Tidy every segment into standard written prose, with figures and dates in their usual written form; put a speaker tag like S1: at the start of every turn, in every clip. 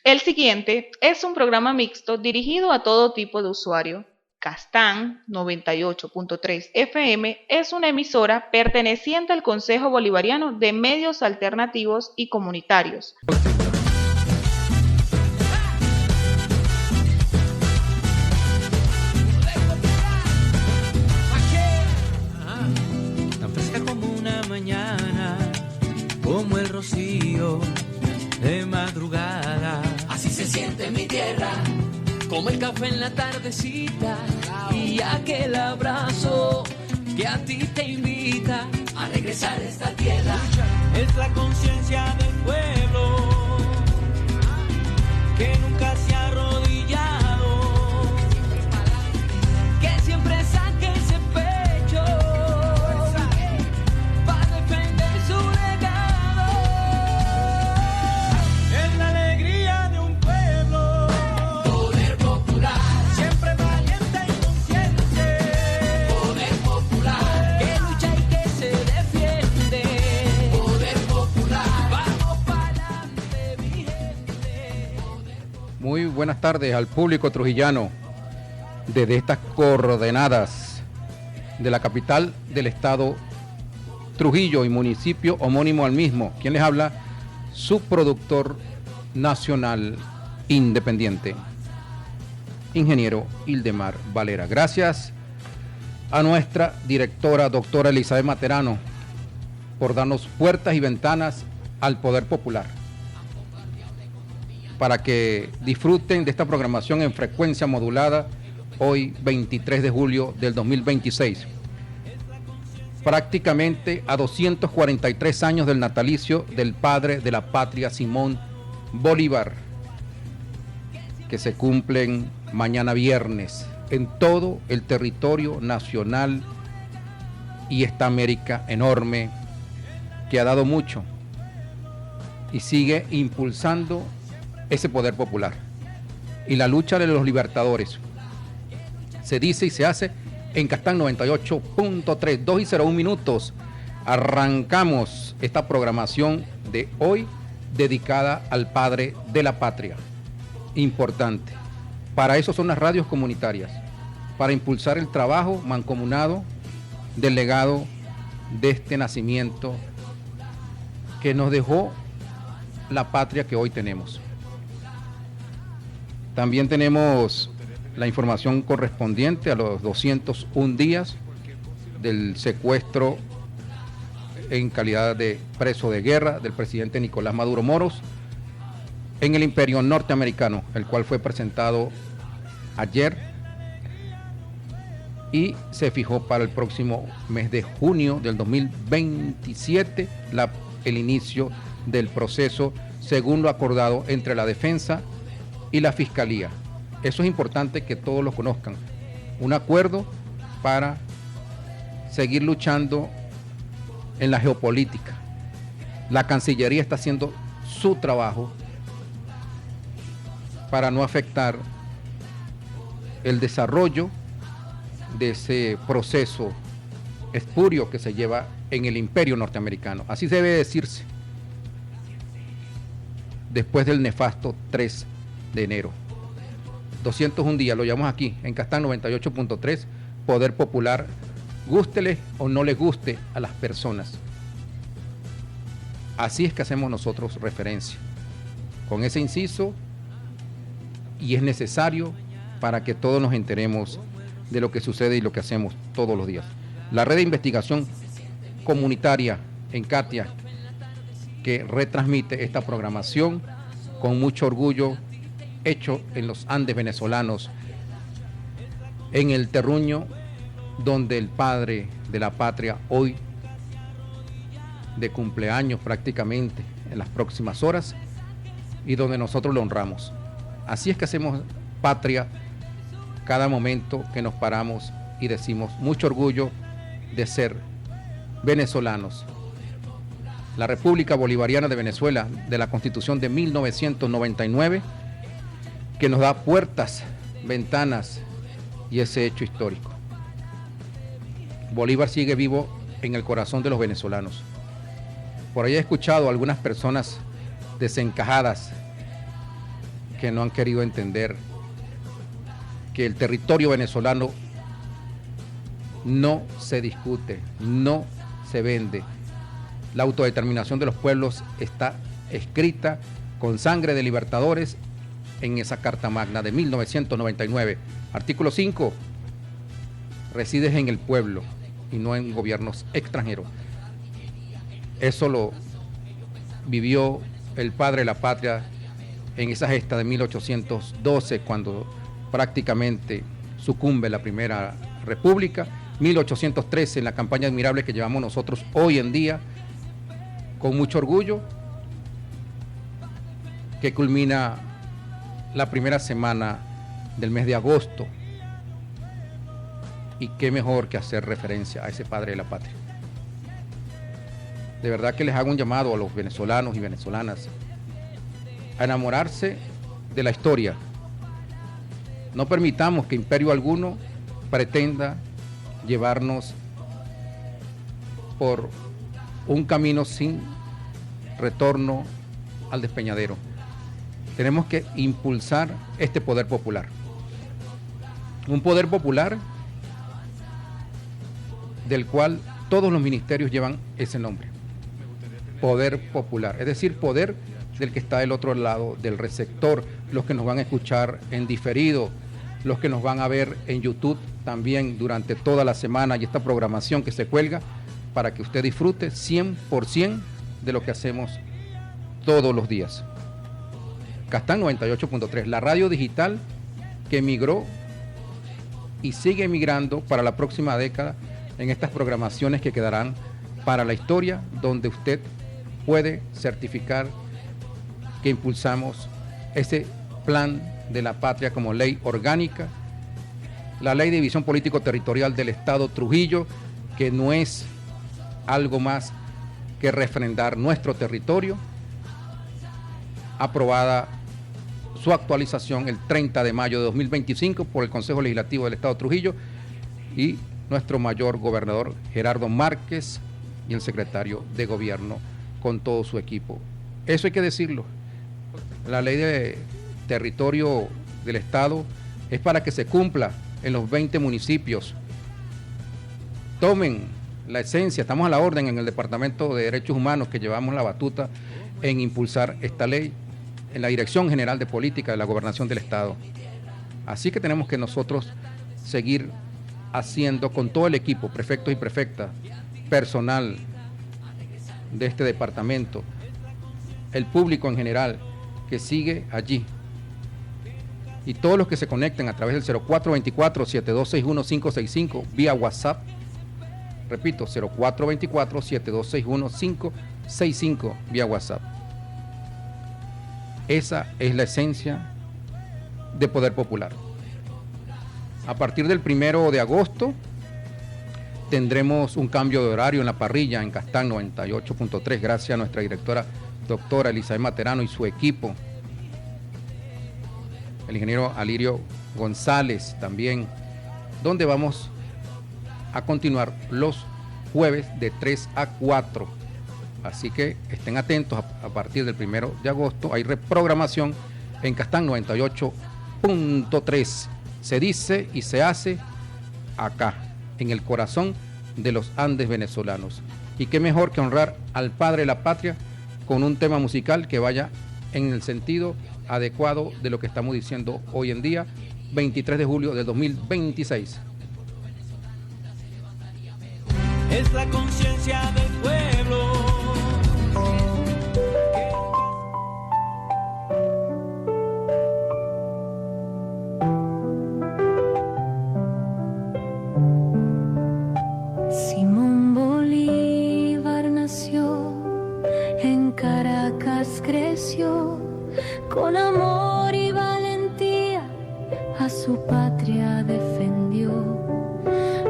S1: El siguiente es un programa mixto dirigido a todo tipo de usuario. Castán 98.3 FM es una emisora perteneciente al Consejo Bolivariano de Medios Alternativos y Comunitarios.
S2: Tan fresca como una mañana, como el rocío de madrugada.
S3: Así se siente mi tierra,
S2: Como el café en la tardecita y aquel abrazo que a ti te invita
S3: a regresar a esta tierra.
S2: Es la conciencia del pueblo que nunca se ha arrodillado, que siempre saque ese pecho para defender su legado. Es la alegría de un pueblo,
S3: Poder popular,
S2: siempre valiente y consciente,
S3: poder popular,
S2: que lucha y que se defiende.
S3: poder popular.
S2: Vamos pa'lante, mi gente.
S4: Muy buenas tardes al público trujillano desde estas coordenadas de la capital del estado Trujillo y municipio homónimo al mismo. ¿Quién les habla? Su productor nacional independiente, ingeniero Ildemar Valera. Gracias a nuestra directora, doctora Elizabeth Materano, por darnos puertas y ventanas al poder popular, para que disfruten de esta programación en frecuencia modulada hoy 23 de julio del 2026. Prácticamente a 243 años del natalicio del padre de la patria, Simón Bolívar, que se cumplen mañana viernes en todo el territorio nacional y esta América enorme que ha dado mucho y sigue impulsando ese poder popular y la lucha de los libertadores. Se dice y se hace en Castán 98.3, 2:01 minutos. Arrancamos esta programación de hoy dedicada al padre de la patria. Importante. Para eso son las radios comunitarias, para impulsar el trabajo mancomunado del legado de este nacimiento que nos dejó la patria que hoy tenemos. También tenemos la información correspondiente a los 201 días del secuestro en calidad de preso de guerra del presidente Nicolás Maduro Moros en el Imperio norteamericano, el cual fue presentado ayer y se fijó para el próximo mes de junio del 2027 el inicio del proceso según lo acordado entre la defensa y la fiscalía. Eso es importante que todos lo conozcan. Un acuerdo para seguir luchando en la geopolítica. La Cancillería está haciendo su trabajo para no afectar el desarrollo de ese proceso espurio que se lleva en el Imperio norteamericano. Así debe decirse después del nefasto 3 de enero. 201 días, lo llamamos aquí en Castán 98.3, Poder Popular, gústele o no le guste a las personas. Así es que hacemos nosotros referencia, con ese inciso, y es necesario para que todos nos enteremos de lo que sucede y lo que hacemos todos los días. La red de investigación comunitaria en Katia, que retransmite esta programación con mucho orgullo, hecho en los Andes venezolanos, en el terruño donde el padre de la patria hoy de cumpleaños prácticamente en las próximas horas y donde nosotros lo honramos. Así es que hacemos patria cada momento que nos paramos y decimos mucho orgullo de ser venezolanos. La República Bolivariana de Venezuela, de la Constitución de 1999, que nos da puertas, ventanas y ese hecho histórico. Bolívar sigue vivo en el corazón de los venezolanos. Por ahí he escuchado a algunas personas desencajadas que no han querido entender que el territorio venezolano no se discute, no se vende. La autodeterminación de los pueblos está escrita con sangre de libertadores en esa Carta Magna de 1999. Artículo 5. Resides en el pueblo y no en gobiernos extranjeros. Eso lo vivió el padre de la patria en esa gesta de 1812, cuando prácticamente sucumbe la Primera República. 1813, en la campaña admirable que llevamos nosotros hoy en día, con mucho orgullo, que culmina la primera semana del mes de agosto. Y qué mejor que hacer referencia a ese padre de la patria. De verdad que les hago un llamado a los venezolanos y venezolanas a enamorarse de la historia. No permitamos que imperio alguno pretenda llevarnos por un camino sin retorno al despeñadero. Tenemos que impulsar este poder popular. Un poder popular del cual todos los ministerios llevan ese nombre. Poder popular, es decir, poder del que está del otro lado del receptor, los que nos van a escuchar en diferido, los que nos van a ver en YouTube también durante toda la semana y esta programación que se cuelga para que usted disfrute 100% de lo que hacemos todos los días. Castán 98.3, la radio digital que migró y sigue migrando para la próxima década en estas programaciones que quedarán para la historia, donde usted puede certificar que impulsamos ese plan de la patria como ley orgánica, la ley de división político-territorial del Estado Trujillo, que no es algo más que refrendar nuestro territorio, aprobada su actualización el 30 de mayo de 2025 por el Consejo Legislativo del Estado Trujillo y nuestro mayor gobernador Gerardo Márquez y el secretario de Gobierno con todo su equipo. Eso hay que decirlo. La ley de territorio del Estado es para que se cumpla en los 20 municipios. Tomen la esencia, estamos a la orden en el Departamento de Derechos Humanos, que llevamos la batuta en impulsar esta ley en la Dirección General de Política de la Gobernación del Estado. Así que tenemos que nosotros seguir haciendo con todo el equipo, prefectos y prefectas, personal de este departamento, el público en general que sigue allí, y todos los que se conecten a través del 0424-7261-565 vía WhatsApp. Repito, 0424-7261-565 vía WhatsApp. Esa es la esencia de Poder Popular. A partir del 1 de agosto tendremos un cambio de horario en la parrilla en Castán 98.3, gracias a nuestra directora doctora Elizabeth Materano y su equipo. El ingeniero Alirio González también, donde vamos a continuar los jueves de 3 a 4. Así que estén atentos, a partir del 1 de agosto hay reprogramación en Castán 98.3. Se dice y se hace acá, en el corazón de los Andes venezolanos. Y qué mejor que honrar al padre de la patria con un tema musical que vaya en el sentido adecuado de lo que estamos diciendo hoy en día, 23 de julio del 2026.
S2: Es la conciencia del pueblo.
S5: Simón Bolívar nació, en Caracas creció, con amor y valentía a su patria defendió.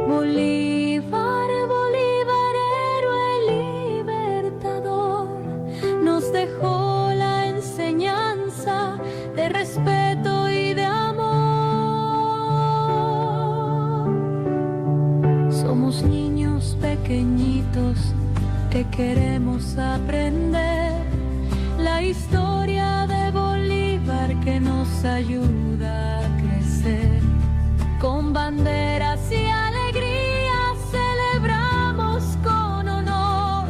S5: Bolívar, Bolívar, héroe libertador, nos dejó la enseñanza de respeto y de amor. Somos niños pequeñitos que queremos aprender la historia de Bolívar que nos nos ayuda a crecer. Con banderas y alegría celebramos con honor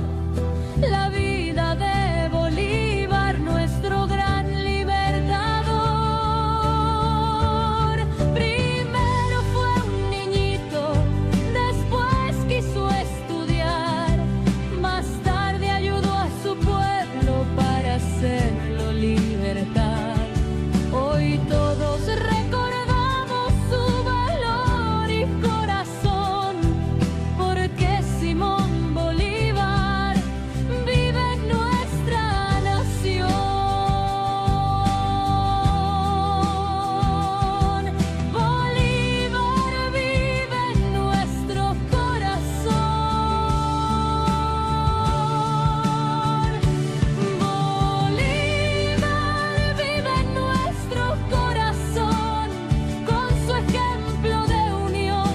S5: la vida de Bolívar, nuestro gran libertador. Primero fue un niñito, después quiso estudiar, más tarde ayudó a su pueblo para hacerlo libertad. Hoy todos recordamos su valor y corazón, porque Simón Bolívar vive en nuestra nación. Bolívar vive en nuestro corazón. Bolívar vive en nuestro corazón. Con su ejemplo de unión,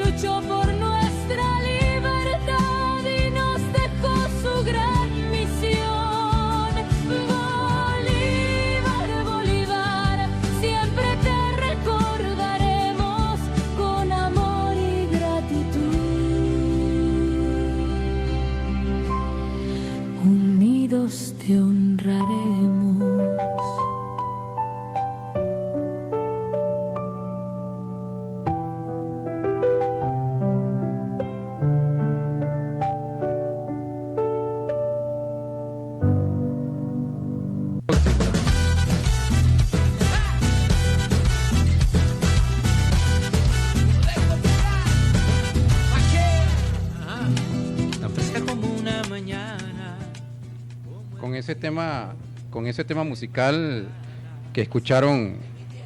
S5: luchó por nuestra libertad y nos dejó su gran misión. Bolívar, Bolívar, siempre te recordaremos con amor y gratitud. Unidos te honraremos.
S2: Tan fresca como una mañana.
S4: Con ese tema musical que escucharon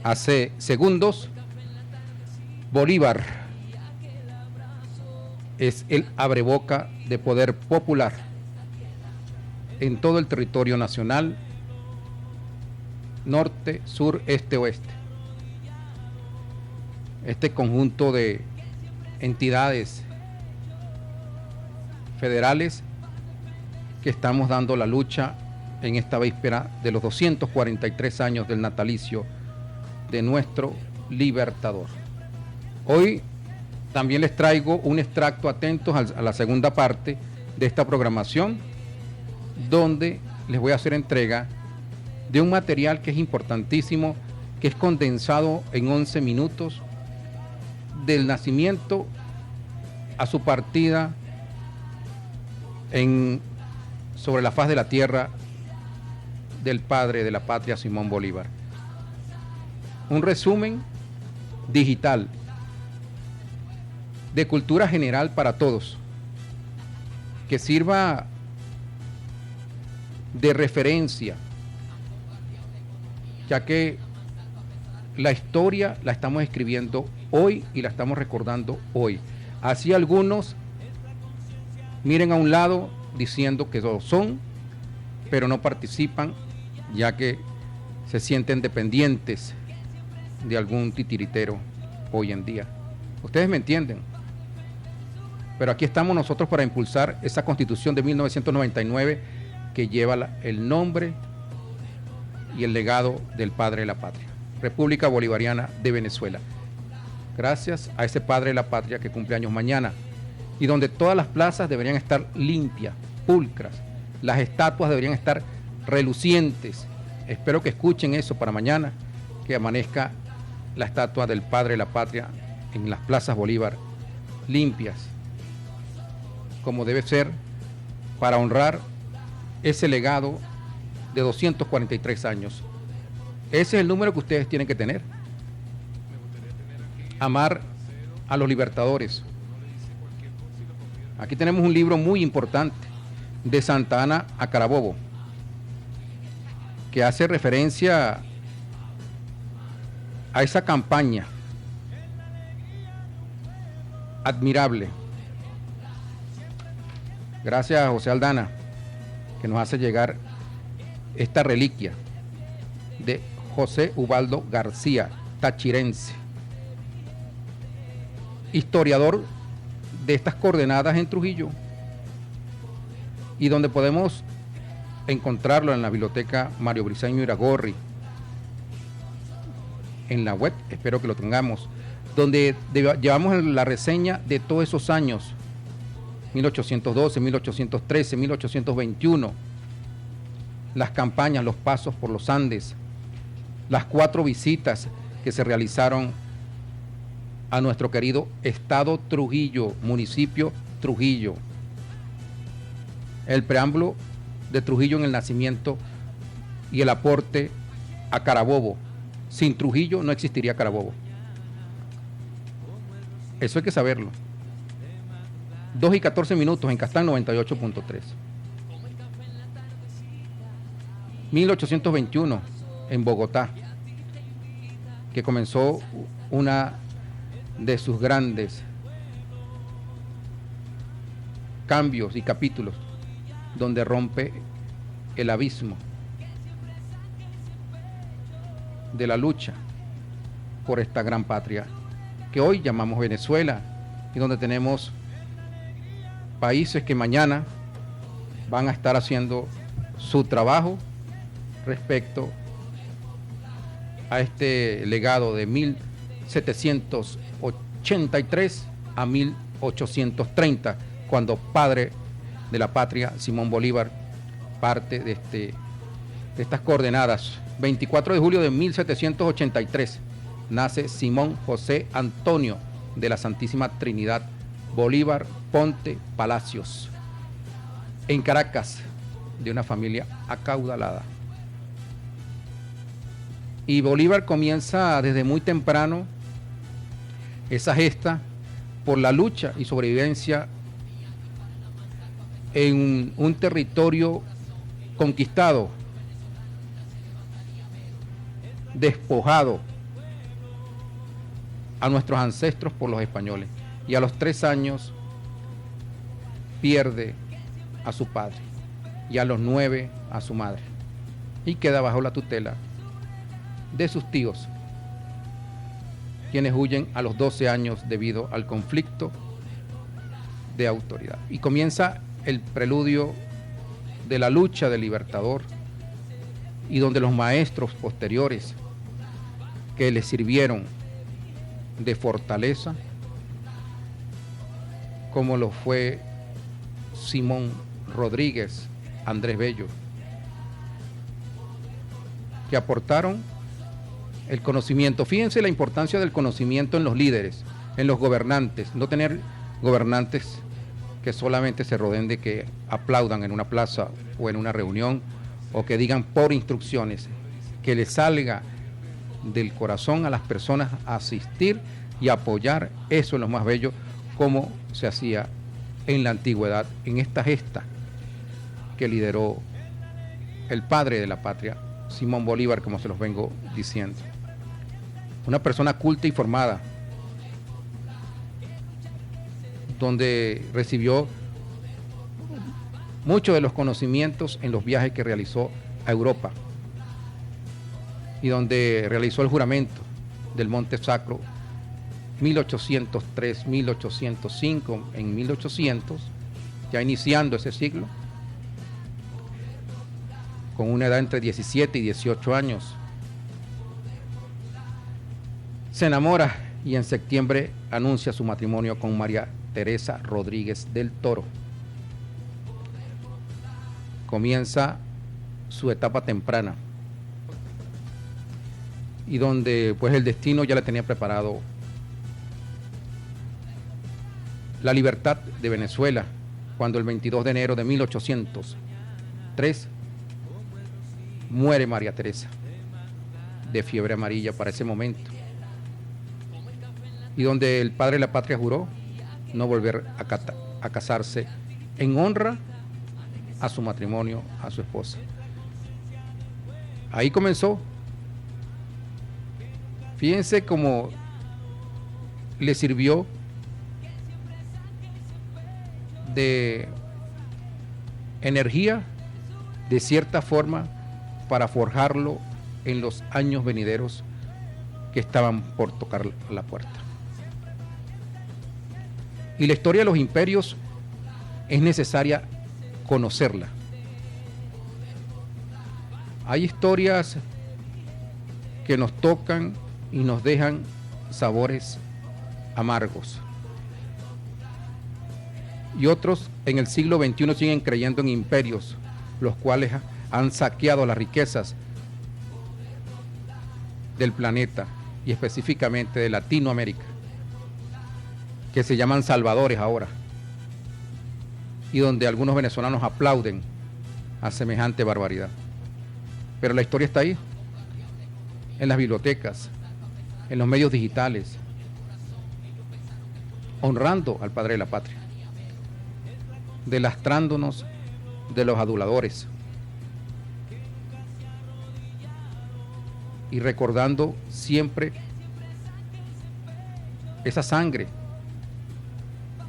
S4: hace segundos, Bolívar es el abreboca de poder popular en todo el territorio nacional, norte, sur, este, oeste. Este conjunto de entidades federales que estamos dando la lucha en esta víspera de los 243 años del natalicio de nuestro libertador. Hoy también les traigo un extracto, atentos a la segunda parte de esta programación, donde les voy a hacer entrega de un material que es importantísimo, que es condensado en 11 minutos, del nacimiento a su partida sobre la faz de la tierra del padre de la patria, Simón Bolívar. Un resumen digital de cultura general para todos, que sirva de referencia, ya que la historia la estamos escribiendo hoy y la estamos recordando hoy. Así algunos miren a un lado diciendo que lo son, pero no participan, ya que se sienten dependientes de algún titiritero hoy en día. Ustedes me entienden. Pero aquí estamos nosotros para impulsar esa Constitución de 1999 que lleva el nombre y el legado del padre de la patria, República Bolivariana de Venezuela. Gracias a ese padre de la patria que cumple años mañana, y donde todas las plazas deberían estar limpias, pulcras, las estatuas deberían estar relucientes. Espero que escuchen eso para mañana, que amanezca la estatua del padre de la patria en las plazas Bolívar limpias, como debe ser, para honrar ese legado de 243 años. Ese es el número que ustedes tienen que tener. Amar a los libertadores. Aquí tenemos un libro muy importante de Santa Ana a Carabobo, que hace referencia a esa campaña admirable. Gracias a José Aldana, que nos hace llegar esta reliquia de José Ubaldo García, tachirense, historiador de estas coordenadas en Trujillo, y donde podemos encontrarlo en la biblioteca Mario Briceño Iragorri, en la web, espero que lo tengamos, donde llevamos la reseña de todos esos años, 1812, 1813, 1821, las campañas, los pasos por los Andes, las 4 visitas que se realizaron a nuestro querido estado Trujillo, municipio Trujillo, el preámbulo de Trujillo en el nacimiento y el aporte a Carabobo. Sin Trujillo no existiría Carabobo. Eso hay que saberlo. 2:14 en Castán 98.3. 1821 en Bogotá, que comenzó una de sus grandes cambios y capítulos, donde rompe el abismo de la lucha por esta gran patria que hoy llamamos Venezuela, y donde tenemos países que mañana van a estar haciendo su trabajo respecto a este legado de 1783 a 1830, cuando padre de la patria, Simón Bolívar, parte de estas coordenadas. 24 de julio de 1783 nace Simón José Antonio de la Santísima Trinidad Bolívar Ponte Palacios, en Caracas, de una familia acaudalada. Y Bolívar comienza desde muy temprano esa gesta por la lucha y sobrevivencia en un territorio conquistado, despojado a nuestros ancestros por los españoles, y a los 3 años pierde a su padre, y a los 9 a su madre, y queda bajo la tutela de sus tíos, quienes huyen a los 12 años debido al conflicto de autoridad. Y comienza el preludio de la lucha del Libertador, y donde los maestros posteriores que le sirvieron de fortaleza, como lo fue Simón Rodríguez, Andrés Bello, que aportaron el conocimiento. Fíjense la importancia del conocimiento en los líderes, en los gobernantes, no tener gobernantes que solamente se rodeen de que aplaudan en una plaza o en una reunión, o que digan por instrucciones, que les salga del corazón a las personas a asistir y apoyar. Eso es lo más bello, como se hacía en la antigüedad, en esta gesta que lideró el padre de la patria, Simón Bolívar, como se los vengo diciendo. Una persona culta y formada, donde recibió muchos de los conocimientos en los viajes que realizó a Europa, y donde realizó el juramento del Monte Sacro 1803, 1805, en 1800, ya iniciando ese siglo, con una edad entre 17 y 18 años. Se enamora y en septiembre anuncia su matrimonio con María Teresa Rodríguez del Toro. Comienza su etapa temprana, y donde pues el destino ya le tenía preparado la libertad de Venezuela, cuando el 22 de enero de 1803 muere María Teresa de fiebre amarilla para ese momento, y donde el padre de la patria juró no volver a casarse en honra a su matrimonio, a su esposa. Ahí comenzó. Fíjense cómo le sirvió de energía, de cierta forma, para forjarlo en los años venideros que estaban por tocar la puerta. Y la historia de los imperios es necesaria conocerla. Hay historias que nos tocan y nos dejan sabores amargos. Y otros en el siglo XXI siguen creyendo en imperios, los cuales han saqueado las riquezas del planeta y específicamente de Latinoamérica, que se llaman salvadores ahora, y donde algunos venezolanos aplauden a semejante barbaridad. Pero la historia está ahí, en las bibliotecas, en los medios digitales, honrando al padre de la patria, delastrándonos de los aduladores y recordando siempre esa sangre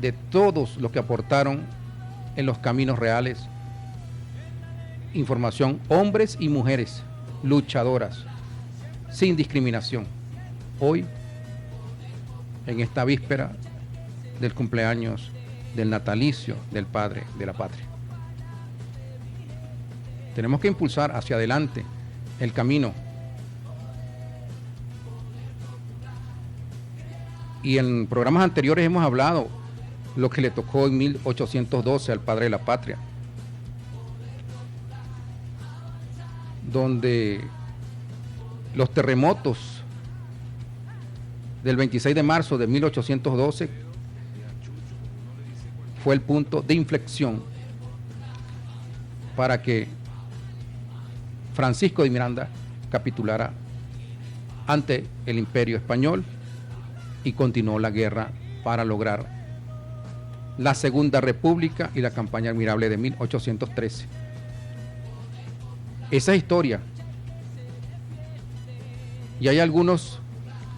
S4: de todos los que aportaron en los caminos reales información, hombres y mujeres luchadoras, sin discriminación. Hoy, en esta víspera del cumpleaños del natalicio del padre de la patria, tenemos que impulsar hacia adelante el camino. Y en programas anteriores hemos hablado lo que le tocó en 1812 al padre de la patria, donde los terremotos del 26 de marzo de 1812 fue el punto de inflexión para que Francisco de Miranda capitulara ante el Imperio español y continuó la guerra para lograr la Segunda República y la campaña admirable de 1813. Esa historia. Y hay algunos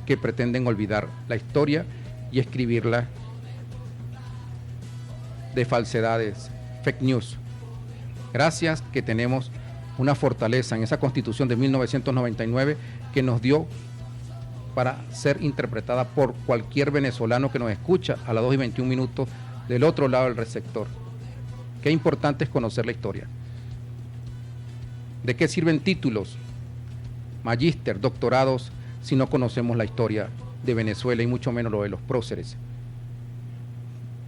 S4: que pretenden olvidar la historia y escribirla de falsedades, fake news. Gracias que tenemos una fortaleza en esa Constitución de 1999 que nos dio para ser interpretada por cualquier venezolano que nos escucha a las 2:21 del otro lado del receptor. Qué importante es conocer la historia. ¿De qué sirven títulos, magíster, doctorados, si no conocemos la historia de Venezuela y mucho menos lo de los próceres?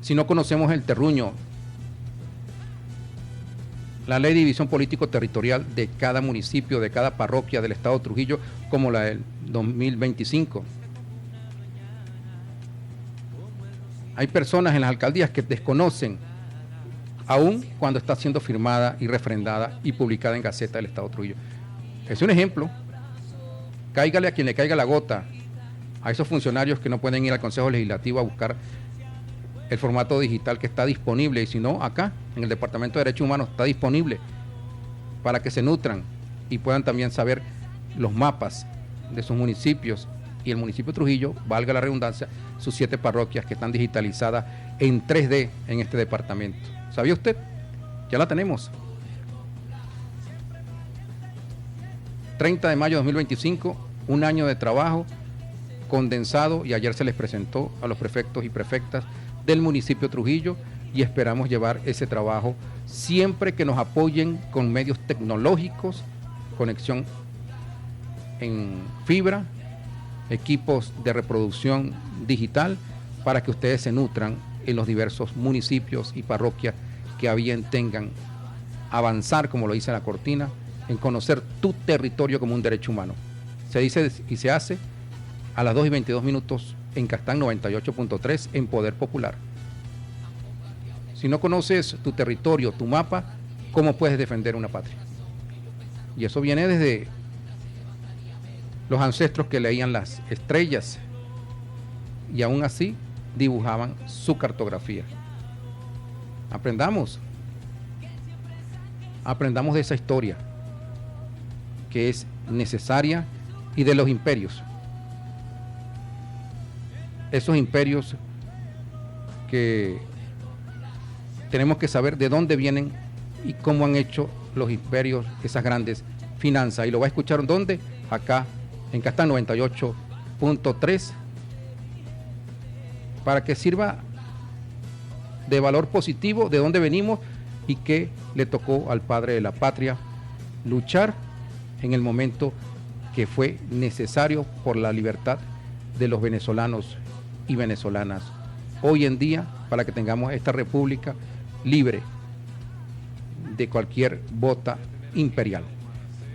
S4: Si no conocemos el terruño, la ley de división político-territorial de cada municipio, de cada parroquia del estado de Trujillo, como la del 2025. Hay personas en las alcaldías que desconocen, aún cuando está siendo firmada y refrendada y publicada en Gaceta del Estado de Trujillo. Es un ejemplo. Cáigale a quien le caiga la gota, a esos funcionarios que no pueden ir al Consejo Legislativo a buscar el formato digital que está disponible, y si no, acá, en el Departamento de Derechos Humanos, está disponible para que se nutran y puedan también saber los mapas de sus municipios y el municipio de Trujillo, valga la redundancia, sus 7 parroquias que están digitalizadas en 3D en este departamento. ¿Sabía usted? Ya la tenemos. 30 de mayo de 2025, un año de trabajo condensado, y ayer se les presentó a los prefectos y prefectas del municipio de Trujillo, y esperamos llevar ese trabajo siempre que nos apoyen con medios tecnológicos, conexión en fibra, equipos de reproducción digital, para que ustedes se nutran en los diversos municipios y parroquias que a bien tengan avanzar, como lo dice la cortina, en conocer tu territorio como un derecho humano. Se dice y se hace a las 2:22 en Castán 98.3 en Poder Popular. Si no conoces tu territorio, tu mapa, ¿cómo puedes defender una patria? Y eso viene desde los ancestros que leían las estrellas y aún así dibujaban su cartografía. Aprendamos de esa historia que es necesaria, y de los imperios. Esos imperios que tenemos que saber de dónde vienen y cómo han hecho los imperios esas grandes finanzas. Y lo va a escuchar ¿dónde? Acá en Castán 98.3, para que sirva de valor positivo de dónde venimos y qué le tocó al padre de la patria luchar en el momento que fue necesario por la libertad de los venezolanos y venezolanas hoy en día, para que tengamos esta república libre de cualquier bota imperial.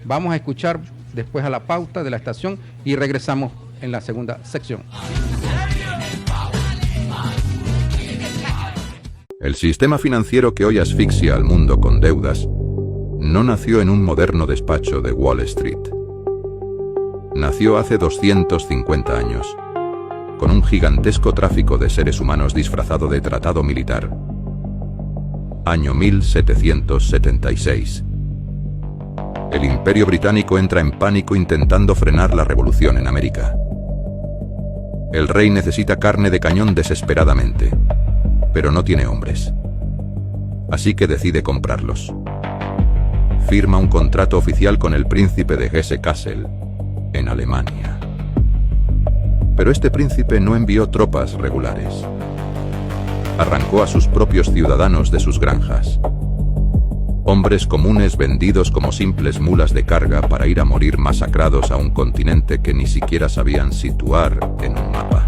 S4: Vamos a escuchar después a la pauta de la estación y regresamos en la segunda sección.
S6: El sistema financiero que hoy asfixia al mundo con deudas no nació en un moderno despacho de Wall Street. Nació hace 250 años, con un gigantesco tráfico de seres humanos disfrazado de tratado militar. Año 1776. El Imperio Británico entra en pánico intentando frenar la revolución en América. El rey necesita carne de cañón desesperadamente, pero no tiene hombres. Así que decide comprarlos. Firma un contrato oficial con el príncipe de Hesse-Kassel, en Alemania. Pero este príncipe no envió tropas regulares. Arrancó a sus propios ciudadanos de sus granjas. Hombres comunes vendidos como simples mulas de carga para ir a morir masacrados a un continente que ni siquiera sabían situar en un mapa.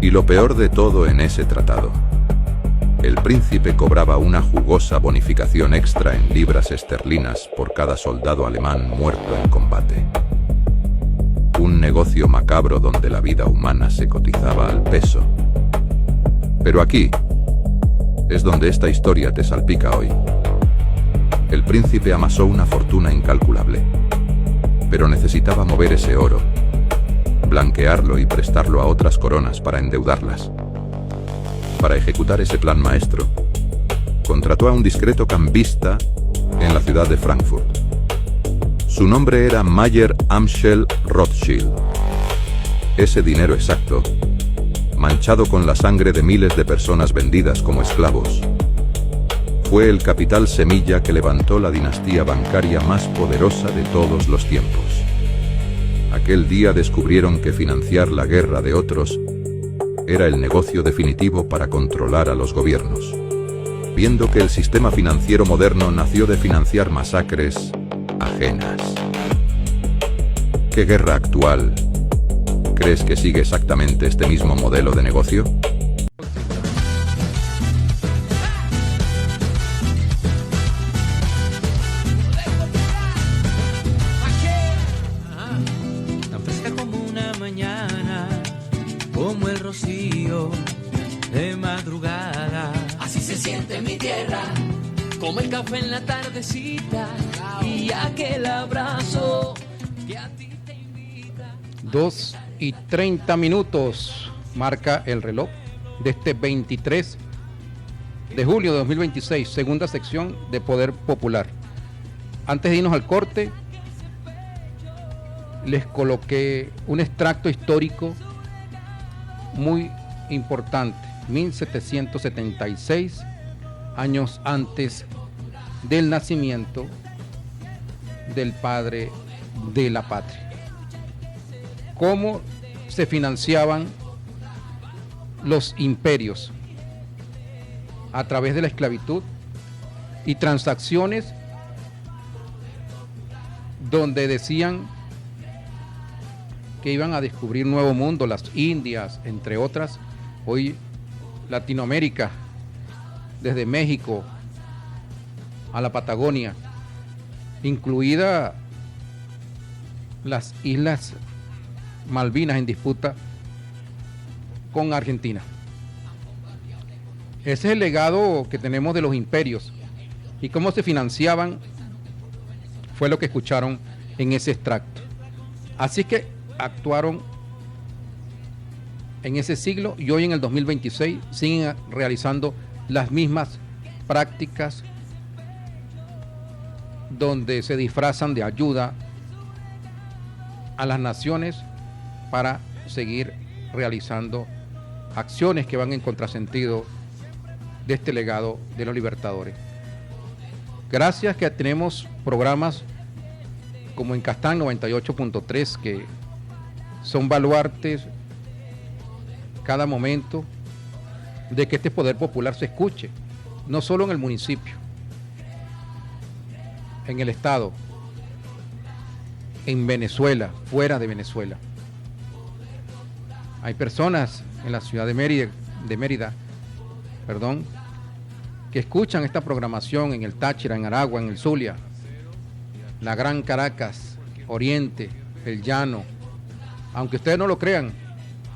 S6: Y lo peor de todo en ese tratado: el príncipe cobraba una jugosa bonificación extra en libras esterlinas por cada soldado alemán muerto en combate. Un negocio macabro donde la vida humana se cotizaba al peso. Pero aquí es donde esta historia te salpica hoy. El príncipe amasó una fortuna incalculable, pero necesitaba mover ese oro, blanquearlo y prestarlo a otras coronas para endeudarlas. Para ejecutar ese plan maestro, contrató a un discreto cambista en la ciudad de Frankfurt. Su nombre era Mayer Amschel Rothschild. Ese dinero exacto, manchado con la sangre de miles de personas vendidas como esclavos, fue el capital semilla que levantó la dinastía bancaria más poderosa de todos los tiempos. Aquel día descubrieron que financiar la guerra de otros era el negocio definitivo para controlar a los gobiernos, viendo que el sistema financiero moderno nació de financiar masacres ajenas. ¿Qué guerra actual crees que sigue exactamente este mismo modelo de negocio?
S2: Tan fresca como una mañana, como el rocío de madrugada.
S3: Así se siente mi tierra.
S2: Como el café en la tardecita y aquel abrazo que a ti te invita.
S4: 2:30 marca el reloj de este 23 de julio de 2026, segunda sección de Poder Popular. Antes de irnos al corte, les coloqué un extracto histórico muy importante. 1776, años antes del nacimiento del padre de la patria. ¿Cómo se financiaban los imperios? A través de la esclavitud y transacciones donde decían que iban a descubrir nuevo mundo, las Indias, entre otras. Hoy Latinoamérica, desde México a la Patagonia, incluida las Islas Malvinas en disputa con Argentina. Ese es el legado que tenemos de los imperios, y cómo se financiaban fue lo que escucharon en ese extracto. Así que actuaron en ese siglo, y hoy en el 2026 siguen realizando las mismas prácticas, donde se disfrazan de ayuda a las naciones para seguir realizando acciones que van en contrasentido de este legado de los libertadores. Gracias que tenemos programas como en Castán 98.3, que son baluartes cada momento de que este poder popular se escuche, no solo en el municipio, en el estado en Venezuela, fuera de Venezuela. Hay personas en la ciudad de Mérida, que escuchan esta programación en el Táchira, en Aragua, en el Zulia, la Gran Caracas, Oriente, el Llano. Aunque ustedes no lo crean,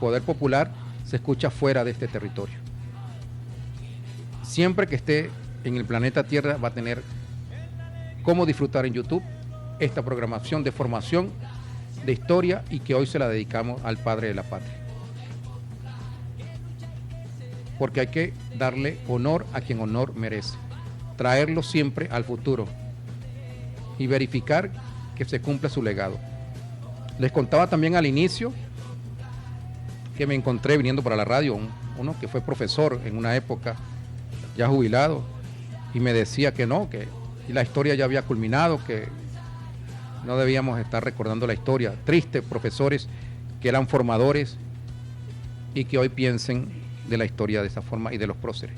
S4: Poder Popular se escucha fuera de este territorio. Siempre que esté en el planeta Tierra va a tener cómo disfrutar en YouTube esta programación de formación, de historia, y que hoy se la dedicamos al padre de la patria. Porque hay que darle honor a quien honor merece, traerlo siempre al futuro y verificar que se cumpla su legado. Les contaba también al inicio que me encontré viniendo para la radio uno que fue profesor en una época, ya jubilado, y me decía que no, que la historia ya había culminado, que no debíamos estar recordando la historia. Tristes profesores que eran formadores y que hoy piensen de la historia de esa forma y de los próceres.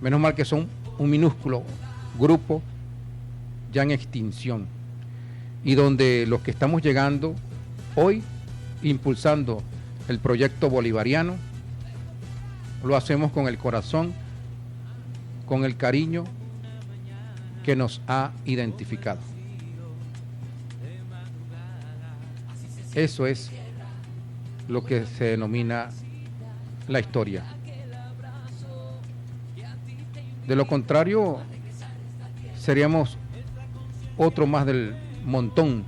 S4: Menos mal que son un minúsculo grupo ya en extinción, y donde los que estamos llegando hoy impulsando el proyecto bolivariano lo hacemos con el corazón, con el cariño que nos ha identificado. Eso es lo que se denomina la historia. De lo contrario, seríamos otro más del montón,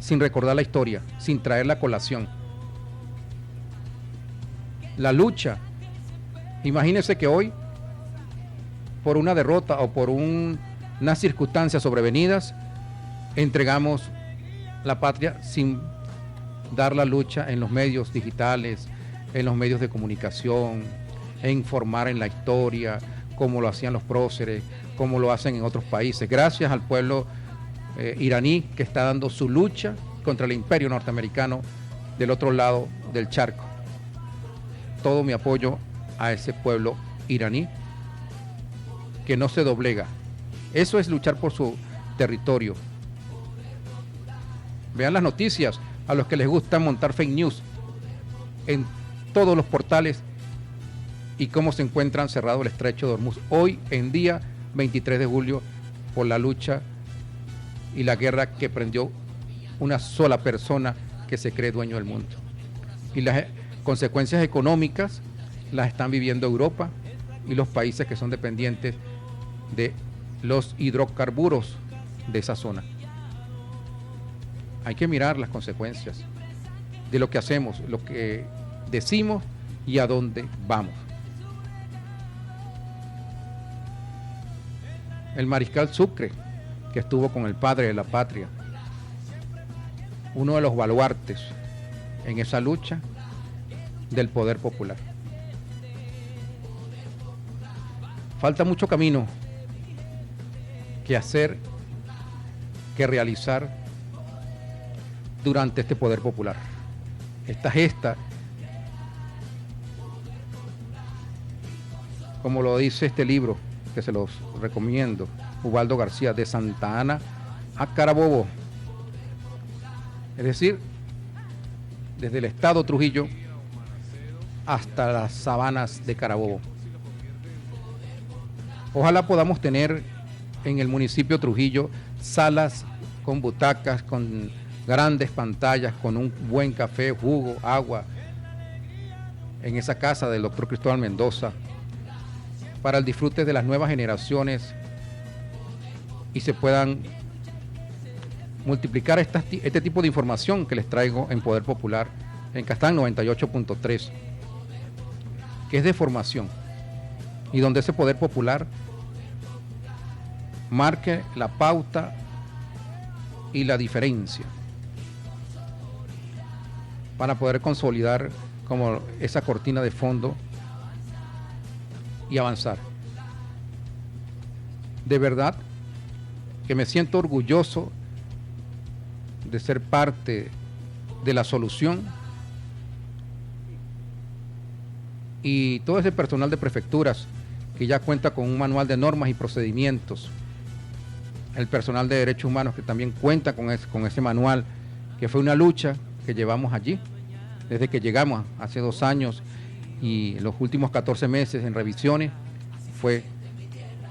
S4: sin recordar la historia, sin traer la colación. La lucha, imagínense que hoy, por una derrota o por unas circunstancias sobrevenidas, entregamos la patria sin dar la lucha en los medios digitales, en los medios de comunicación, e informar en la historia, como lo hacían los próceres, como lo hacen en otros países. Gracias al pueblo iraní que está dando su lucha contra el imperio norteamericano del otro lado del charco. Todo mi apoyo a ese pueblo iraní que no se doblega. Eso es luchar por su territorio. Vean las noticias a los que les gusta montar fake news en todos los portales y cómo se encuentran cerrado el estrecho de Hormuz hoy en día 23 de julio por la lucha y la guerra que prendió una sola persona que se cree dueño del mundo. Y las consecuencias económicas las están viviendo Europa y los países que son dependientes de los hidrocarburos de esa zona. Hay que mirar las consecuencias de lo que hacemos, lo que decimos y a dónde vamos. El mariscal Sucre, que estuvo con el padre de la patria, uno de los baluartes en esa lucha del poder popular. Falta mucho camino que hacer, que realizar durante este poder popular. Esta gesta, como lo dice este libro, que se los recomiendo, Ubaldo García, de Santa Ana a Carabobo, es decir, desde el estado Trujillo hasta las sabanas de Carabobo. Ojalá podamos tener en el municipio Trujillo salas con butacas, con grandes pantallas, con un buen café, jugo, agua, en esa casa del doctor Cristóbal Mendoza, para el disfrute de las nuevas generaciones y se puedan multiplicar este tipo de información que les traigo en Poder Popular, en Castán 98.3, que es de formación y donde ese Poder Popular marque la pauta y la diferencia para poder consolidar como esa cortina de fondo y avanzar. De verdad que me siento orgulloso de ser parte de la solución, y todo ese personal de prefecturas que ya cuenta con un manual de normas y procedimientos el personal de derechos humanos que también cuenta con ese manual, que fue una lucha que llevamos allí, desde que llegamos hace 2 años y los últimos 14 meses en revisiones, fue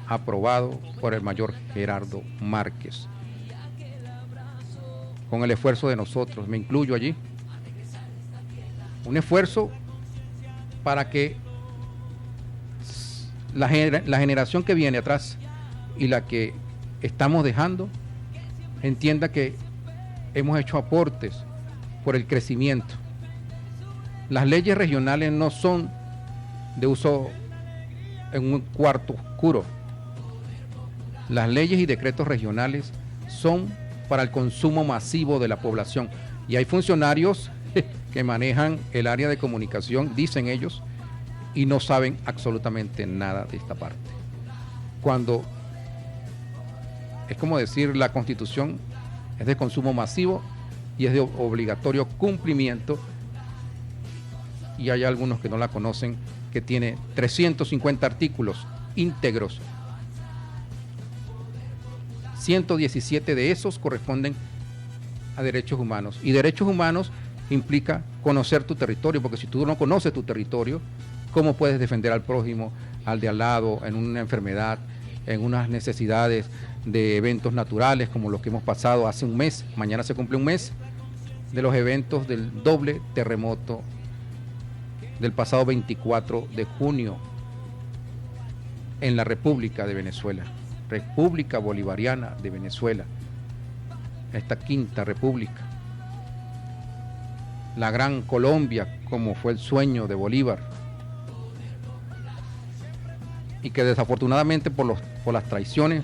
S4: aprobado por el mayor Gerardo Márquez. Con el esfuerzo de nosotros, me incluyo allí, un esfuerzo para que la generación que viene atrás y la que estamos dejando entienda que hemos hecho aportes por el crecimiento. Las leyes regionales no son de uso en un cuarto oscuro. Las leyes y decretos regionales son para el consumo masivo de la población. Y hay funcionarios que manejan el área de comunicación, dicen ellos, y no saben absolutamente nada de esta parte. Cuando es como decir, la Constitución es de consumo masivo y es de obligatorio cumplimiento, y hay algunos que no la conocen, que tiene 350 artículos íntegros. 117 de esos corresponden a derechos humanos, y derechos humanos implica conocer tu territorio, porque si tú no conoces tu territorio, ¿cómo puedes defender al prójimo, al de al lado, en una enfermedad, en unas necesidades de eventos naturales como los que hemos pasado hace un mes? Mañana se cumple un mes de los eventos del doble terremoto del pasado 24 de junio en la República de Venezuela, República Bolivariana de Venezuela, esta quinta república, la gran Colombia, como fue el sueño de Bolívar, y que desafortunadamente por las traiciones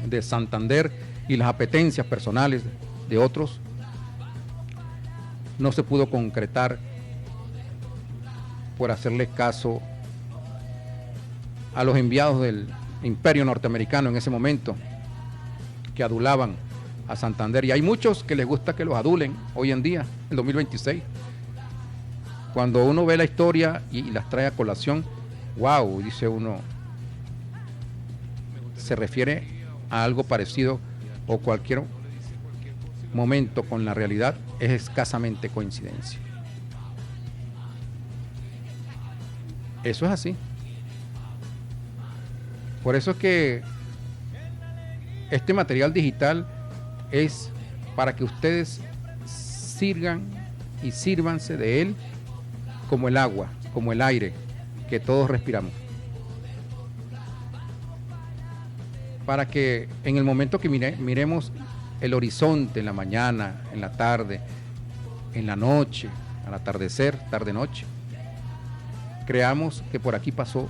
S4: de Santander y las apetencias personales de otros, no se pudo concretar por hacerle caso a los enviados del Imperio norteamericano en ese momento, que adulaban a Santander. Y hay muchos que les gusta que los adulen hoy en día, en 2026. Cuando uno ve la historia y las trae a colación, wow, dice uno, se refiere a algo parecido, o cualquier momento con la realidad es escasamente coincidencia. Eso es así. Por eso es que este material digital es para que ustedes sirvan y sírvanse de él como el agua, como el aire que todos respiramos. Para que en el momento que miremos el horizonte en la mañana, en la tarde, en la noche, al atardecer, tarde-noche, creamos que por aquí pasó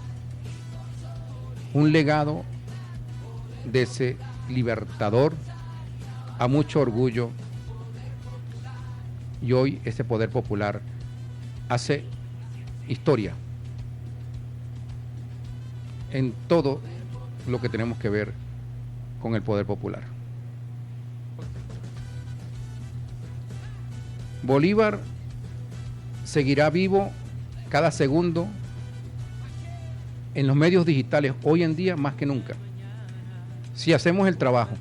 S4: un legado de ese libertador a mucho orgullo, y hoy ese poder popular hace historia en todo lo que tenemos que ver con el poder popular. Bolívar seguirá vivo cada segundo en los medios digitales, hoy en día más que nunca. Si hacemos el trabajo,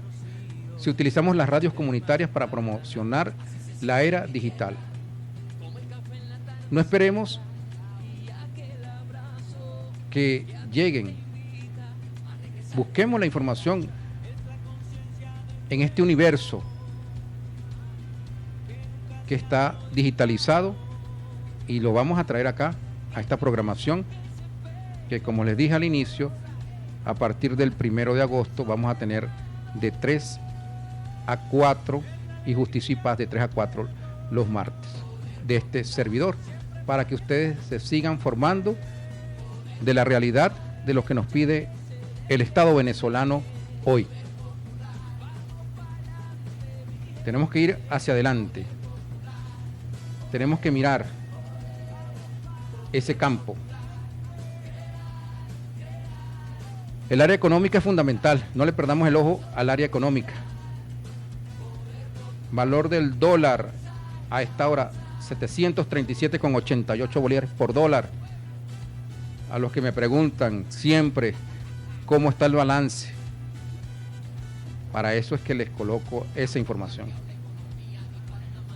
S4: si utilizamos las radios comunitarias para promocionar la era digital, no esperemos que lleguen. Busquemos la información en este universo que está digitalizado, y lo vamos a traer acá a esta programación que, como les dije al inicio, a partir del 1 de agosto vamos a tener de 3 a 4 y Justicia y Paz de 3 a 4 los martes de este servidor, para que ustedes se sigan formando de la realidad de lo que nos pide el Estado venezolano hoy. Tenemos que ir hacia adelante, tenemos que mirar ese campo. El área económica es fundamental, no le perdamos el ojo al área económica. Valor del dólar a esta hora 737,88 bolívares por dólar. A los que me preguntan siempre cómo está el balance, Para eso es que les coloco esa información.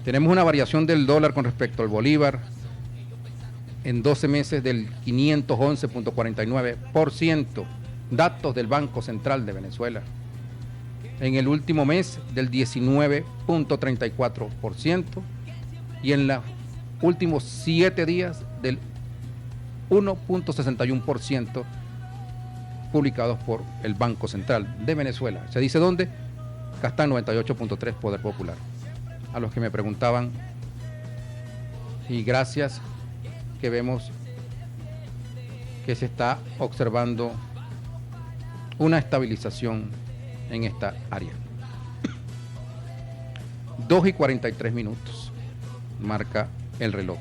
S4: Tenemos una variación del dólar con respecto al bolívar en 12 meses del 511.49%, datos del Banco Central de Venezuela. En el último mes del 19.34% y en los últimos 7 días del 1.61% publicados por el Banco Central de Venezuela. ¿Se dice dónde? Castán 98.3, Poder Popular. A los que me preguntaban, y gracias que vemos que se está observando una estabilización en esta área. 2:43 marca el reloj.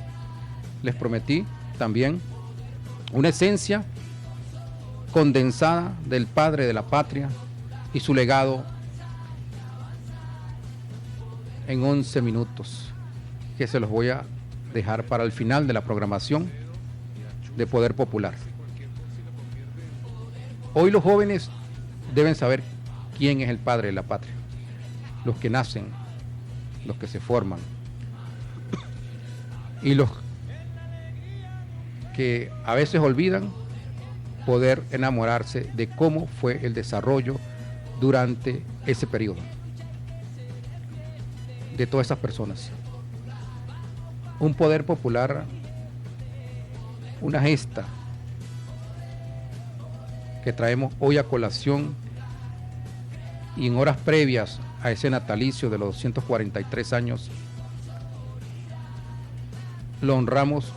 S4: Les prometí también una esencia condensada del padre de la patria y su legado en 11 minutos, que se los voy a dejar para el final de la programación de Poder Popular. Hoy los jóvenes deben saber quién es el padre de la patria, los que nacen, los que se forman y los que a veces olvidan poder enamorarse de cómo fue el desarrollo durante ese periodo de todas esas personas. Un poder popular, una gesta que traemos hoy a colación y en horas previas a ese natalicio de los 243 años, lo honramos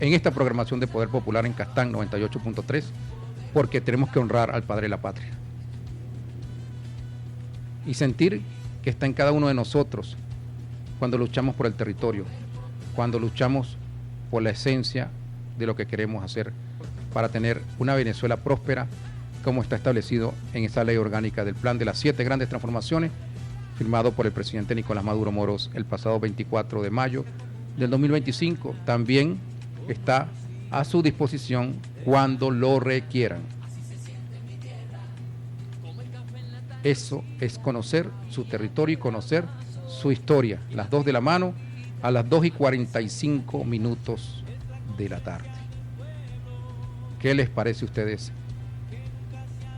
S4: en esta programación de Poder Popular en Castán 98.3, porque tenemos que honrar al padre de la patria y sentir que está en cada uno de nosotros cuando luchamos por el territorio, cuando luchamos por la esencia de lo que queremos hacer para tener una Venezuela próspera, como está establecido en esa ley orgánica del Plan de las 7 grandes transformaciones, firmado por el presidente Nicolás Maduro Moros el pasado 24 de mayo del 2025. También está a su disposición cuando lo requieran. Eso es conocer su territorio y conocer su historia. Las 2 de la mano a las 2:45 de la tarde. ¿Qué les parece a ustedes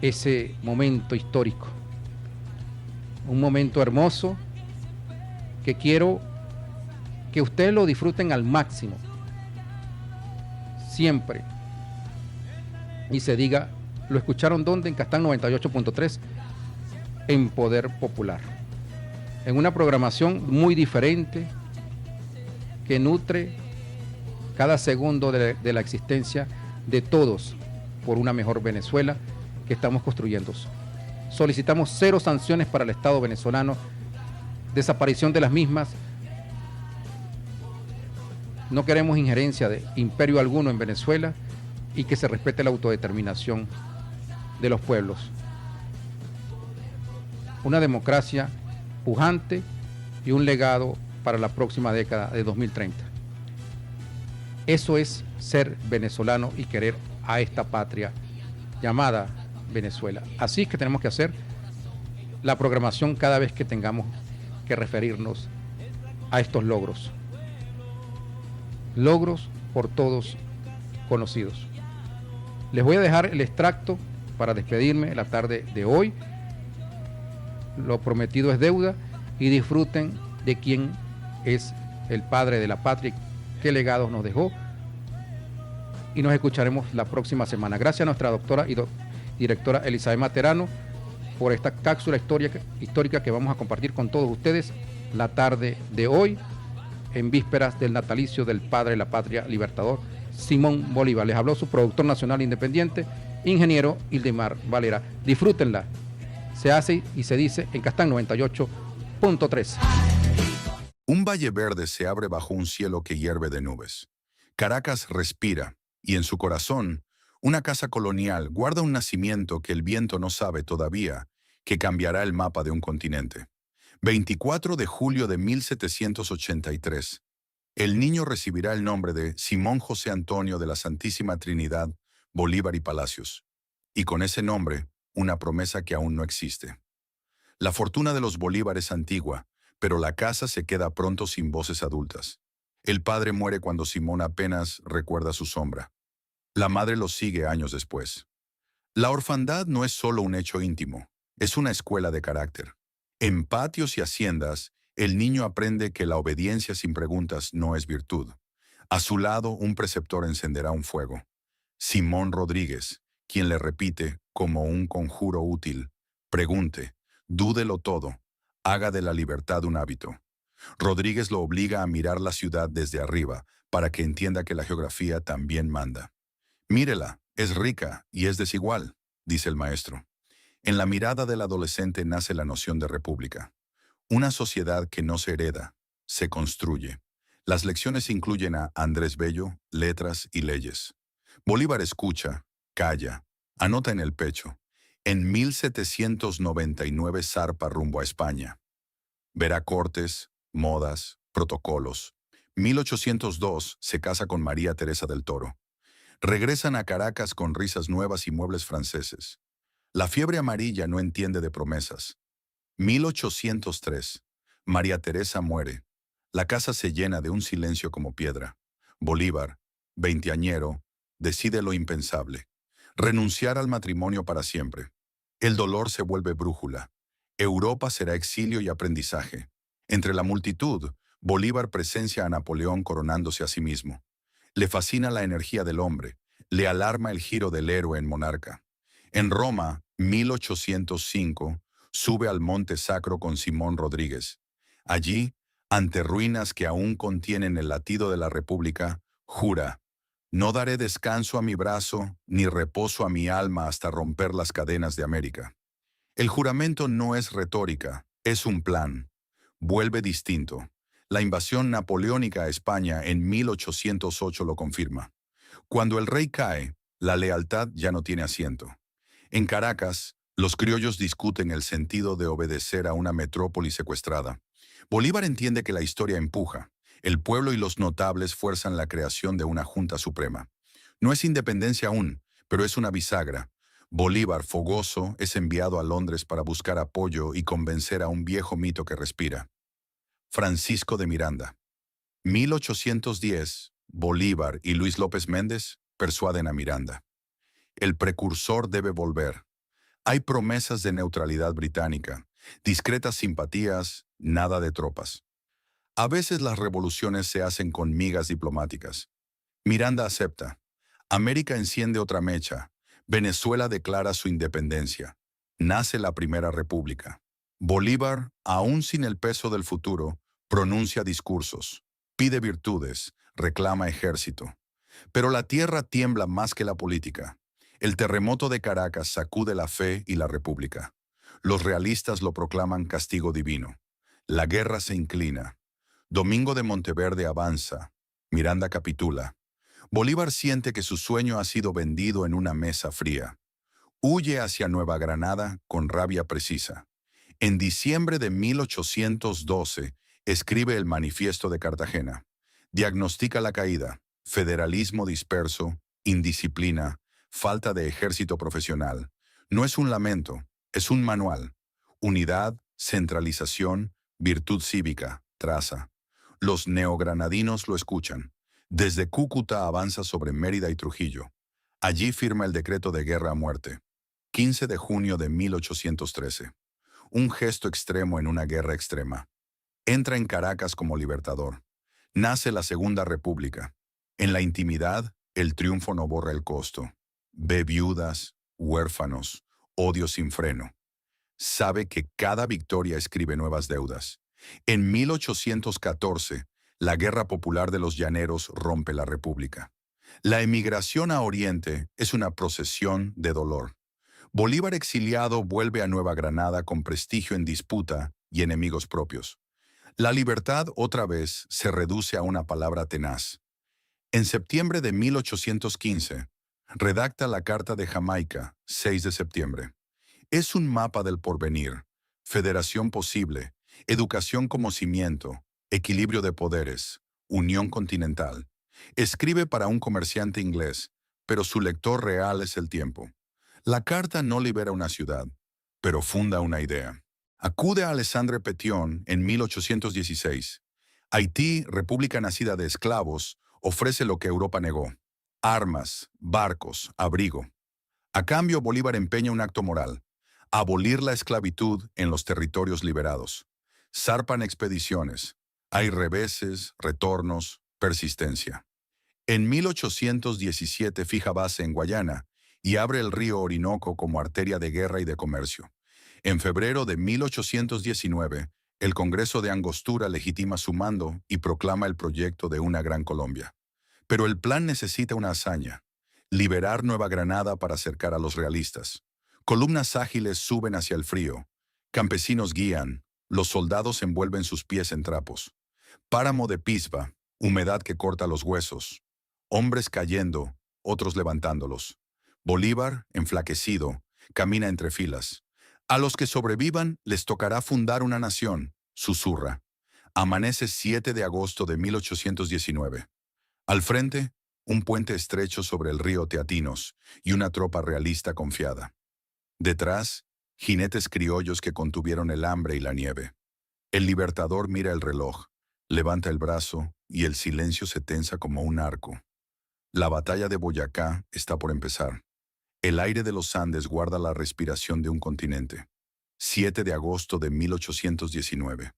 S4: ese momento histórico? Un momento hermoso que quiero que ustedes lo disfruten al máximo, siempre, y se diga, ¿lo escucharon dónde? En Castán 98.3, en Poder Popular, en una programación muy diferente que nutre cada segundo de la existencia de todos por una mejor Venezuela que estamos construyendo. Solicitamos 0 sanciones para el Estado venezolano, desaparición de las mismas. No queremos injerencia de imperio alguno en Venezuela y que se respete la autodeterminación de los pueblos. Una democracia pujante y un legado para la próxima década de 2030. Eso es ser venezolano y querer a esta patria llamada Venezuela. Así es que tenemos que hacer la programación cada vez que tengamos que referirnos a estos logros. Logros por todos conocidos. Les voy a dejar el extracto para despedirme la tarde de hoy. Lo prometido es deuda y disfruten de quién es el padre de la patria, qué legados nos dejó, y nos escucharemos la próxima semana. Gracias a nuestra doctora y directora Elizabeth Materano por esta cápsula histórica que vamos a compartir con todos ustedes la tarde de hoy, en vísperas del natalicio del padre de la patria libertador, Simón Bolívar. Les habló su productor nacional independiente, ingeniero Ildemar Valera. Disfrútenla. Se hace y se dice en Castán 98.3.
S7: Un valle verde se abre bajo un cielo que hierve de nubes. Caracas respira, y en su corazón, una casa colonial guarda un nacimiento que el viento no sabe todavía, que cambiará el mapa de un continente. 24 de julio de 1783. El niño recibirá el nombre de Simón José Antonio de la Santísima Trinidad, Bolívar y Palacios. Y con ese nombre, una promesa que aún no existe. La fortuna de los Bolívar es antigua, pero la casa se queda pronto sin voces adultas. El padre muere cuando Simón apenas recuerda su sombra. La madre lo sigue años después. La orfandad no es solo un hecho íntimo, es una escuela de carácter. En patios y haciendas, el niño aprende que la obediencia sin preguntas no es virtud. A su lado, un preceptor encenderá un fuego. Simón Rodríguez, quien le repite, como un conjuro útil, pregunte, dúdelo todo, haga de la libertad un hábito. Rodríguez lo obliga a mirar la ciudad desde arriba, para que entienda que la geografía también manda. Mírela, es rica y es desigual, dice el maestro. En la mirada del adolescente nace la noción de república. Una sociedad que no se hereda, se construye. Las lecciones incluyen a Andrés Bello, letras y leyes. Bolívar escucha, calla, anota en el pecho. En 1799 zarpa rumbo a España. Verá cortes, modas, protocolos. 1802 se casa con María Teresa del Toro. Regresan a Caracas con risas nuevas y muebles franceses. La fiebre amarilla no entiende de promesas. 1803. María Teresa muere. La casa se llena de un silencio como piedra. Bolívar, veinteañero, decide lo impensable. Renunciar al matrimonio para siempre. El dolor se vuelve brújula. Europa será exilio y aprendizaje. Entre la multitud, Bolívar presencia a Napoleón coronándose a sí mismo. Le fascina la energía del hombre, le alarma el giro del héroe en monarca. En Roma, 1805, sube al Monte Sacro con Simón Rodríguez. Allí, ante ruinas que aún contienen el latido de la República, jura, no daré descanso a mi brazo, ni reposo a mi alma hasta romper las cadenas de América. El juramento no es retórica, es un plan. Vuelve distinto. La invasión napoleónica a España en 1808 lo confirma. Cuando el rey cae, la lealtad ya no tiene asiento. En Caracas, los criollos discuten el sentido de obedecer a una metrópoli secuestrada. Bolívar entiende que la historia empuja. El pueblo y los notables fuerzan la creación de una Junta Suprema. No es independencia aún, pero es una bisagra. Bolívar, fogoso, es enviado a Londres para buscar apoyo y convencer a un viejo mito que respira. Francisco de Miranda. 1810, Bolívar y Luis López Méndez persuaden a Miranda. El precursor debe volver. Hay promesas de neutralidad británica, discretas simpatías, nada de tropas. A veces las revoluciones se hacen con migas diplomáticas. Miranda acepta. América enciende otra mecha. Venezuela declara su independencia. Nace la Primera República. Bolívar, aún sin el peso del futuro, pronuncia discursos, pide virtudes, reclama ejército. Pero la tierra tiembla más que la política. El terremoto de Caracas sacude la fe y la república. Los realistas lo proclaman castigo divino. La guerra se inclina. Domingo de Monteverde avanza. Miranda capitula. Bolívar siente que su sueño ha sido vendido en una mesa fría. Huye hacia Nueva Granada con rabia precisa. En diciembre de 1812, escribe el Manifiesto de Cartagena. Diagnostica la caída, federalismo disperso, indisciplina, falta de ejército profesional. No es un lamento, es un manual. Unidad, centralización, virtud cívica, traza. Los neogranadinos lo escuchan. Desde Cúcuta avanza sobre Mérida y Trujillo. Allí firma el decreto de guerra a muerte. 15 de junio de 1813. Un gesto extremo en una guerra extrema. Entra en Caracas como libertador. Nace la Segunda República. En la intimidad, el triunfo no borra el costo. Ve viudas, huérfanos, odio sin freno. Sabe que cada victoria escribe nuevas deudas. En 1814, la Guerra Popular de los Llaneros rompe la República. La emigración a Oriente es una procesión de dolor. Bolívar exiliado vuelve a Nueva Granada con prestigio en disputa y enemigos propios. La libertad otra vez se reduce a una palabra tenaz. En septiembre de 1815, redacta la Carta de Jamaica, 6 de septiembre. Es un mapa del porvenir, federación posible, educación como cimiento, equilibrio de poderes, unión continental. Escribe para un comerciante inglés, pero su lector real es el tiempo. La carta no libera una ciudad, pero funda una idea. Acude a Alexandre Pétion en 1816. Haití, república nacida de esclavos, ofrece lo que Europa negó: armas, barcos, abrigo. A cambio, Bolívar empeña un acto moral: abolir la esclavitud en los territorios liberados. Zarpan expediciones. Hay reveses, retornos, persistencia. En 1817 fija base en Guayana y abre el río Orinoco como arteria de guerra y de comercio. En febrero de 1819, el Congreso de Angostura legitima su mando y proclama el proyecto de una Gran Colombia. Pero el plan necesita una hazaña: liberar Nueva Granada para acercar a los realistas. Columnas ágiles suben hacia el frío. Campesinos guían. Los soldados envuelven sus pies en trapos. Páramo de Pisba, humedad que corta los huesos. Hombres cayendo, otros levantándolos. Bolívar, enflaquecido, camina entre filas. A los que sobrevivan les tocará fundar una nación, susurra. Amanece 7 de agosto de 1819. Al frente, un puente estrecho sobre el río Teatinos y una tropa realista confiada. Detrás, jinetes criollos que contuvieron el hambre y la nieve. El libertador mira el reloj, levanta el brazo y el silencio se tensa como un arco. La batalla de Boyacá está por empezar. El aire de los Andes guarda la respiración de un continente. 7 de agosto de 1819.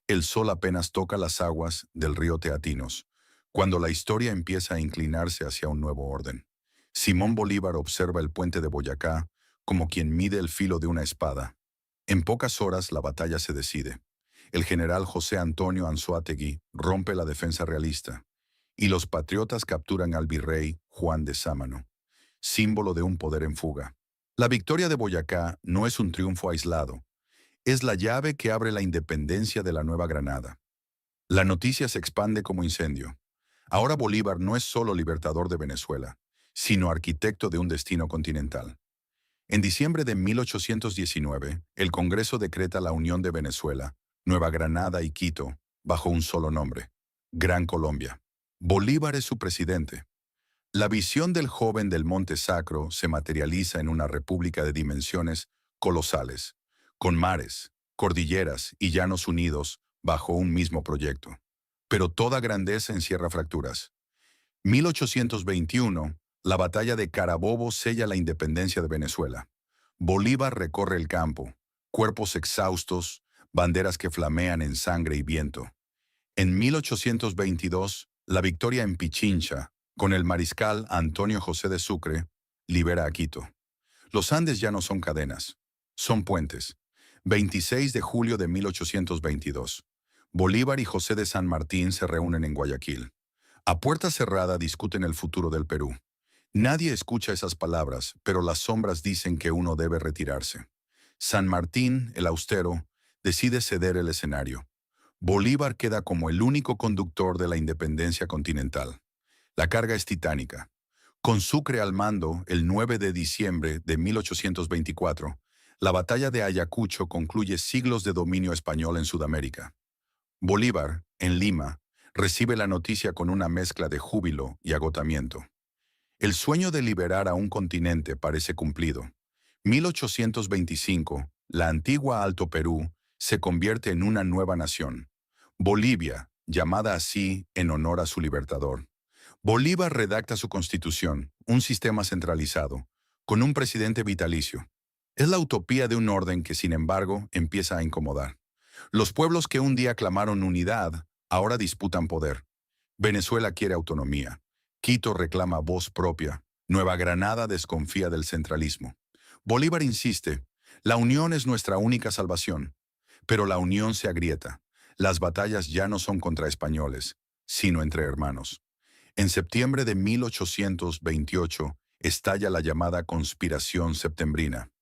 S7: El sol apenas toca las aguas del río Teatinos, cuando la historia empieza a inclinarse hacia un nuevo orden. Simón Bolívar observa el puente de Boyacá como quien mide el filo de una espada. En pocas horas la batalla se decide. El general José Antonio Anzoátegui rompe la defensa realista, y los patriotas capturan al virrey Juan de Sámano, símbolo de un poder en fuga. La victoria de Boyacá no es un triunfo aislado, es la llave que abre la independencia de la Nueva Granada. La noticia se expande como incendio. Ahora Bolívar no es solo libertador de Venezuela, sino arquitecto de un destino continental. En diciembre de 1819, el Congreso decreta la unión de Venezuela, Nueva Granada y Quito, bajo un solo nombre: Gran Colombia. Bolívar es su presidente. La visión del joven del Monte Sacro se materializa en una república de dimensiones colosales, con mares, cordilleras y llanos unidos bajo un mismo proyecto. Pero toda grandeza encierra fracturas. 1821, la batalla de Carabobo sella la independencia de Venezuela. Bolívar recorre el campo, cuerpos exhaustos, banderas que flamean en sangre y viento. En 1822, la victoria en Pichincha, con el mariscal Antonio José de Sucre, libera a Quito. Los Andes ya no son cadenas, son puentes. 26 de julio de 1822. Bolívar y José de San Martín se reúnen en Guayaquil. A puerta cerrada discuten el futuro del Perú. Nadie escucha esas palabras, pero las sombras dicen que uno debe retirarse. San Martín, el austero, decide ceder el escenario. Bolívar queda como el único conductor de la independencia continental. La carga es titánica. Con Sucre al mando, el 9 de diciembre de 1824, la batalla de Ayacucho concluye siglos de dominio español en Sudamérica. Bolívar, en Lima, recibe la noticia con una mezcla de júbilo y agotamiento. El sueño de liberar a un continente parece cumplido. 1825, la antigua Alto Perú se convierte en una nueva nación, Bolivia, llamada así en honor a su libertador. Bolívar redacta su constitución, un sistema centralizado, con un presidente vitalicio. Es la utopía de un orden que, sin embargo, empieza a incomodar. Los pueblos que un día clamaron unidad, ahora disputan poder. Venezuela quiere autonomía. Quito reclama voz propia. Nueva Granada desconfía del centralismo. Bolívar insiste: la unión es nuestra única salvación. Pero la unión se agrieta. Las batallas ya no son contra españoles, sino entre hermanos. En septiembre de 1828 estalla la llamada Conspiración Septembrina.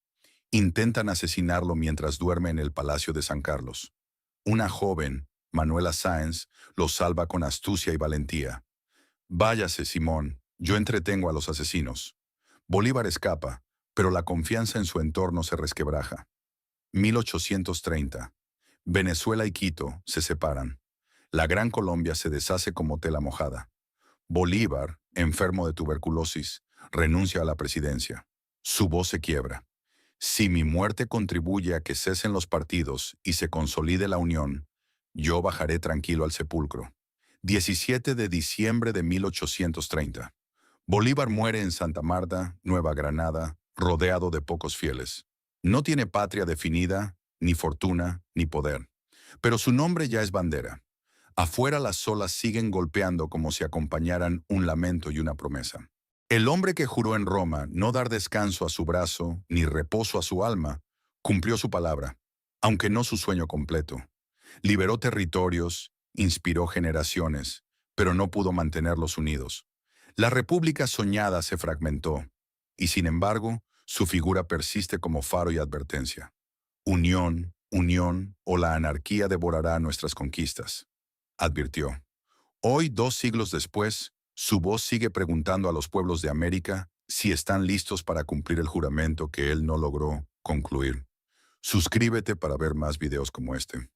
S7: Intentan asesinarlo mientras duerme en el Palacio de San Carlos. Una joven, Manuela Sáenz, lo salva con astucia y valentía. Váyase, Simón, yo entretengo a los asesinos. Bolívar escapa, pero la confianza en su entorno se resquebraja. 1830. Venezuela y Quito se separan. La Gran Colombia se deshace como tela mojada. Bolívar, enfermo de tuberculosis, renuncia a la presidencia. Su voz se quiebra. Si mi muerte contribuye a que cesen los partidos y se consolide la unión, yo bajaré tranquilo al sepulcro. 17 de diciembre de 1830. Bolívar muere en Santa Marta, Nueva Granada, rodeado de pocos fieles. No tiene patria definida, ni fortuna, ni poder. Pero su nombre ya es bandera. Afuera las olas siguen golpeando como si acompañaran un lamento y una promesa. El hombre que juró en Roma no dar descanso a su brazo ni reposo a su alma, cumplió su palabra, aunque no su sueño completo. Liberó territorios, inspiró generaciones, pero no pudo mantenerlos unidos. La república soñada se fragmentó, y sin embargo, su figura persiste como faro y advertencia. Unión, unión, o la anarquía devorará nuestras conquistas, advirtió. Hoy, 2 siglos después, su voz sigue preguntando a los pueblos de América si están listos para cumplir el juramento que él no logró concluir. Suscríbete para ver más videos como este.